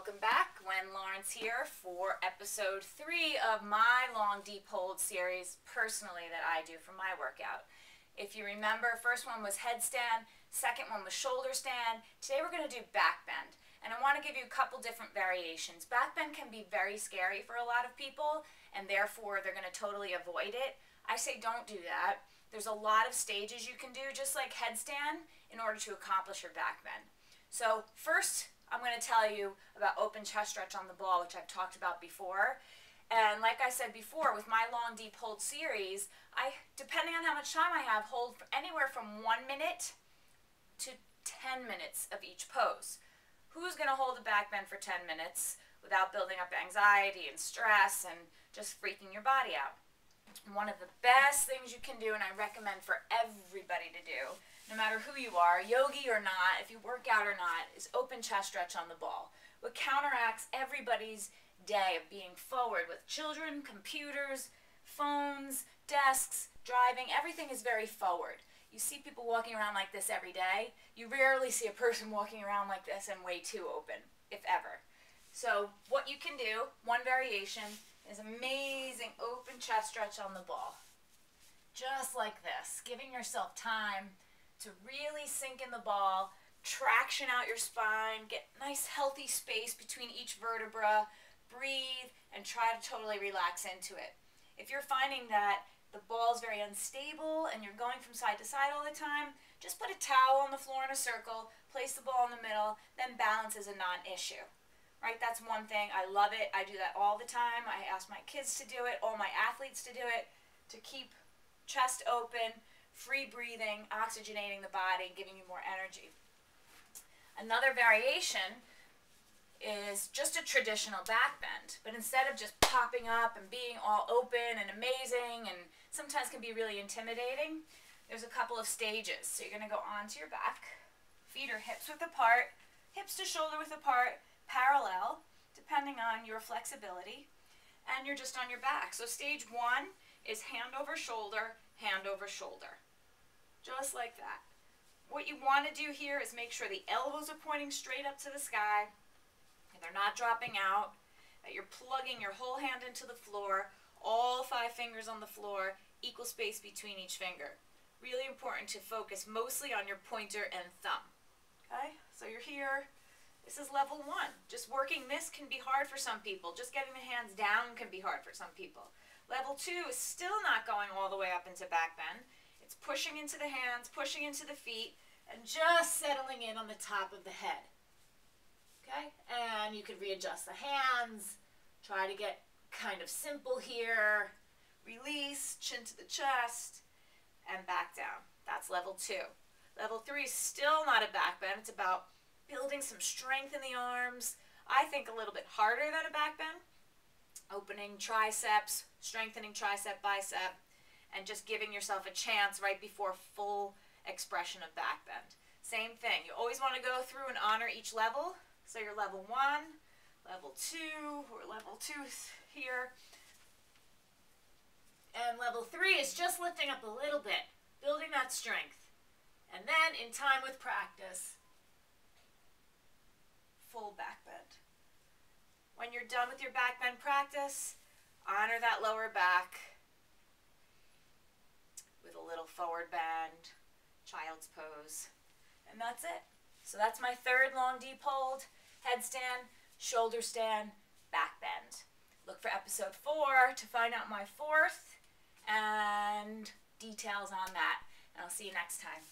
Welcome back. Gwen here for episode 3 of my long deep hold series personally that I do for my workout. If you remember, first one was headstand, second one was shoulder stand. Today we're going to do back bend, and I want to give you a couple different variations. Back bend can be very scary for a lot of people, and therefore they're going to totally avoid it. I say don't do that. There's a lot of stages you can do, just like headstand, in order to accomplish your back bend. So first, I'm going to tell you about open chest stretch on the ball, which I've talked about before. And like I said before, with my long deep hold series, depending on how much time I have, hold for anywhere from 1 minute to 10 minutes of each pose. Who's going to hold a back bend for 10 minutes without building up anxiety and stress and just freaking your body out? It's one of the best things you can do, and I recommend for everybody to do, no matter who you are, yogi or not, if you work out or not, is open chest stretch on the ball. What counteracts everybody's day of being forward with children, computers, phones, desks, driving, everything is very forward. You see people walking around like this every day. You rarely see a person walking around like this and way too open, if ever. So what you can do, one variation, is amazing open chest stretch on the ball. Just like this, giving yourself time to really sink in the ball, traction out your spine, get nice healthy space between each vertebra, breathe, and try to totally relax into it. If you're finding that the ball is very unstable and you're going from side to side all the time, just put a towel on the floor in a circle, place the ball in the middle, then balance is a non-issue. Right? That's one thing. I love it. I do that all the time. I ask my kids to do it, all my athletes to do it, to keep chest open, free breathing, oxygenating the body, giving you more energy. Another variation is just a traditional back bend, but instead of just popping up and being all open and amazing and sometimes can be really intimidating, there's a couple of stages. So you're going to go onto your back, feet are hips width apart, hips to shoulder width apart, parallel, depending on your flexibility, and you're just on your back. So stage 1 is hand over shoulder, hand over shoulder. Just like that. What you want to do here is make sure the elbows are pointing straight up to the sky, and they're not dropping out, that you're plugging your whole hand into the floor, all 5 fingers on the floor, equal space between each finger. Really important to focus mostly on your pointer and thumb. Okay? So you're here. This is level 1. Just working this can be hard for some people. Just getting the hands down can be hard for some people. Level 2 is still not going all the way up into back bend. It's pushing into the hands, pushing into the feet, and just settling in on the top of the head. Okay? And you could readjust the hands, try to get kind of simple here. Release, chin to the chest, and back down. That's level 2. Level 3 is still not a back bend. It's about building some strength in the arms. I think a little bit harder than a back bend. Opening triceps, strengthening tricep, bicep, and just giving yourself a chance right before full expression of back bend. Same thing. You always want to go through and honor each level. So you're level 1, level 2, or level 2 here. And level 3 is just lifting up a little bit, building that strength. And then in time with practice, full back bend. When you're done with your back bend practice, honor that lower back with a little forward bend, child's pose, and that's it. So that's my 3rd long deep hold, headstand, shoulder stand, back bend. Look for episode 4 to find out my 4th and details on that, and I'll see you next time.